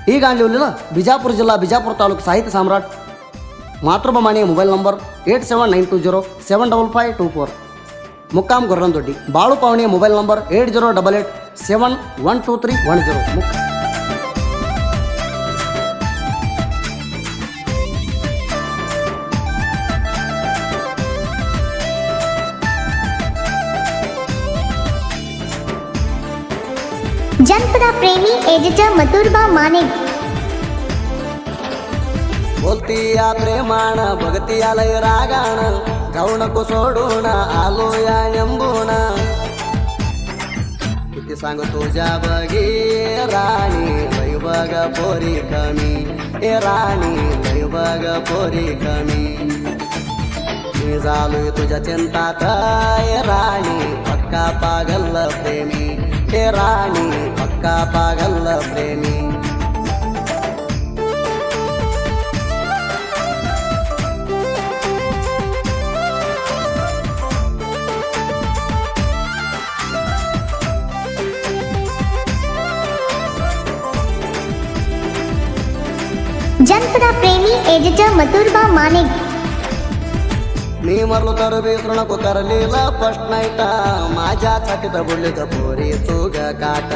ही गाणी लिहिलेलं बिजापूर जिल्हा बिजापूर तालुका साहित्य सम्राट मातृभमानी मोबाईल नंबर 8792075524 मुक्काम गोरनदोड्डी बाळू पावणे मोबाईल नंबर 8088712310 जनपदा प्रेमी एडिटर मथुरबा माने बोलती या प्रेमाण भगती आलय रागाण जाऊ नको सोडून आलो या निंबून किती सांग तुझ्या बगी राणी लय बग पोरी कमी ए राणी लय बग पोरी कमी मी झालोय तुझ्या चिंतात ए राणी पक्का पागल प्रेमी ए राणी पक्का पागल प्रेमी जनपदा प्रेमी एडिटर मथुरबा माने मी मरलो तर विसरू नको करलेला फर्स्ट नाईट माझ्या छातीत बोलले तर पोरी तू ग काट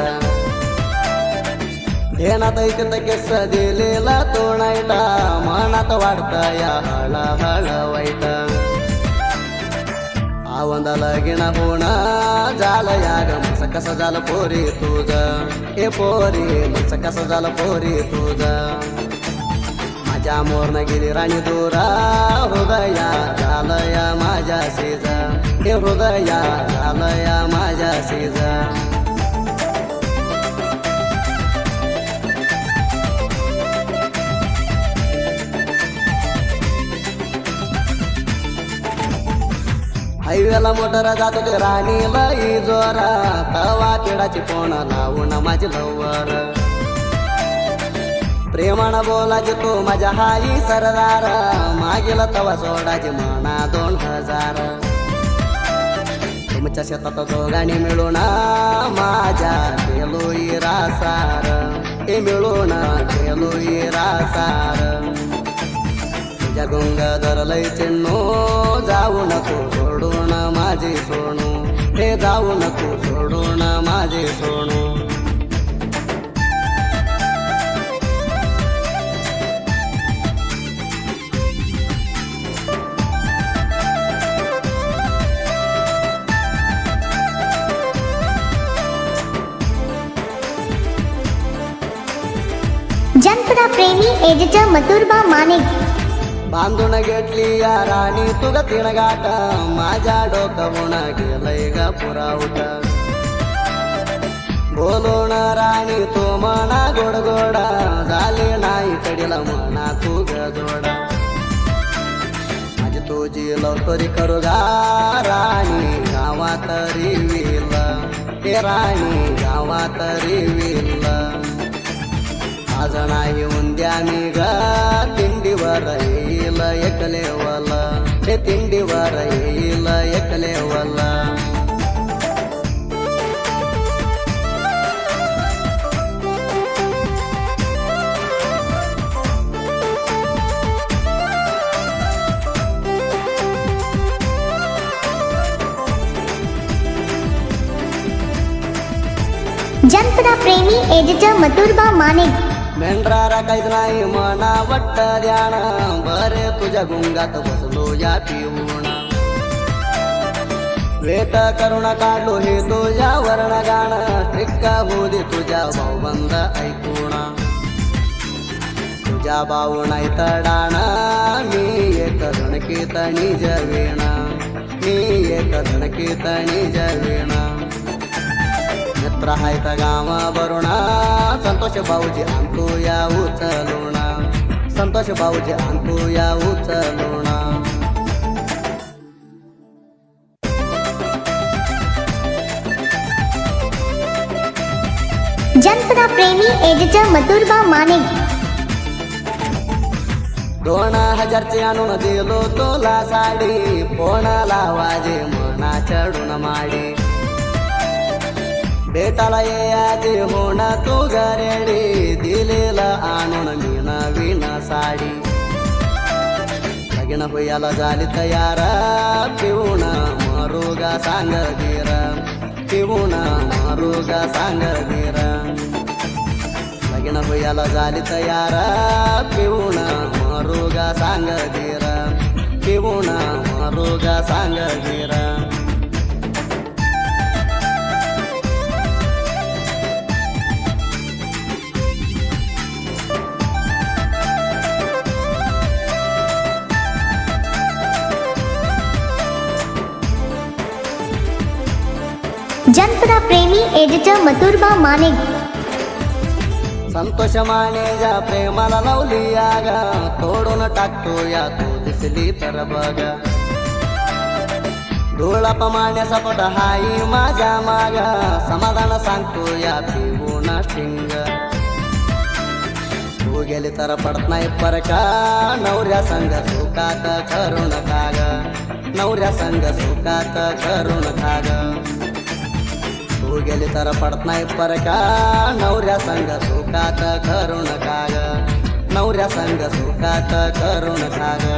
ध्यानात ऐकत केस दिलेला तो नाईट मनात वाढत या हळ हळ वाईट आवंदा लगीन होण झालं या ग मस कसं झालं पोरी तुझ ए पोरी मस कसं झालं पोरी तुझ माझ्या मोरन गेली राणी दोरा हृदया झालया माझ्या सेज हे हृदया झालया माझ्या सेज हायवेला मोटर जातो ते राणीला जोरा तवा तिडाची पोण लावून माझी लवर प्रेमानं बोलायचे तो माझ्या हाई सरदार मागेला तवा सोडायचे म्हणा 2000 तुमच्या शेतात दोघांनी मिळून माझ्या केलोई रासार हे मिळून केलोई रासार तुझ्या गुंग धरलय चिन्नो जाऊ नको सोडून माझे सोनू हे जाऊ नको सोडून माझे सोनू जनपदा प्रेमी एडिटर मथुरबा माने बांधून घेतली या राणी तुग तीन गाठ माझ्या डोकवून गेलंय ग पुरावट बोलून राणी तू म्हणा गोड गोडा झाले नाही कडीला म्हणा तू ग जोडा माझी तुझी लवकरी करू गा राणी गावात रिविल हे राणी गावात रिविल आज नाही उद्या मी ग तिंडीवर येईल एकलेवल हे तिंडीवर येईल एकलेवल जनपदा प्रेमी एडिटर मथुरबा माने मेंढरारा काहीच नाही मना वट्ट ध्यान बरे तुझ्या गुंगात बसलो या पिऊन वेट करुण काढलो हे तुझ्या वर्ण गाण ट्रिक्का होऊ दे तुझ्या भाऊबंद ऐकून तुझ्या भाऊ नाही तडाण मी एक धणकीत निज वेण मी एक धणकीत निज वेण मित्र आहेत गावा बरुणा संतोष भाऊजी आणतो या उचलूणा संतोष भाऊजी आणतो या उचलूणा जनपदा प्रेमी एडिटर मथुरबा माने 2000ची आणून दिलो तुला साडी कोणाला वाजे मना चढून माडी भेटाला याची होणा तू गरेडी दिलेला आणून मी नवीन साडी लगीन होयाला झाली तयार पिऊन मरुगा सांग गिर पिऊन मरुगा सांग गिर लगीन होयाला झाली तयार पिऊन मरुगा सांग गिर पिऊन मरुगा सांग गिर जनपदा प्रेमी एडिटर मथुरबा माने. संतोष मानेच्या प्रेमाला लावली आग तोडून टाकतो या तू दिसली तर बघ डोळा पमाने सपट हाई माझ्या माग समाधान सांगतो या पिऊन शिंग तू गेली तर पडत नाही परका नवऱ्या संग सुखात करून खाग नवऱ्या संग सुखात करून खाग तू गेली तर पडत नाही परका नवऱ्या संग सुखात करून खाग नवऱ्या संग सुखात करून खाग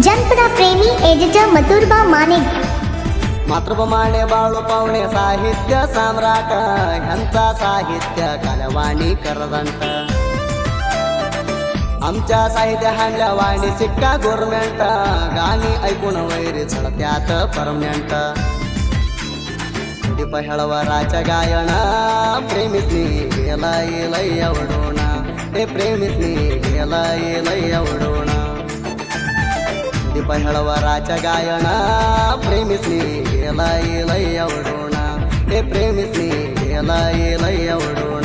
जनपदा प्रेमी एडिटर मथुरबा माने. मातृप्रमाणे बाळू पाहुणे साहित्य सम्राट ह्यांचा साहित्य कालवाणी करदंट आमच्या साहित्य हाणल्या वाणी सिक्का गव्हर्नमेंट गाणी ऐकून वैरी चढत्यात परमनेंट हळवराच्या गायन प्रेमिसनी गेला येल एवढोण हे प्रेमिसनी गेला येल एवढोण हळवराच्या गायन प्रेमिसनी गेला येल एवढोण हे प्रेमिसनी गेला येल एवढोण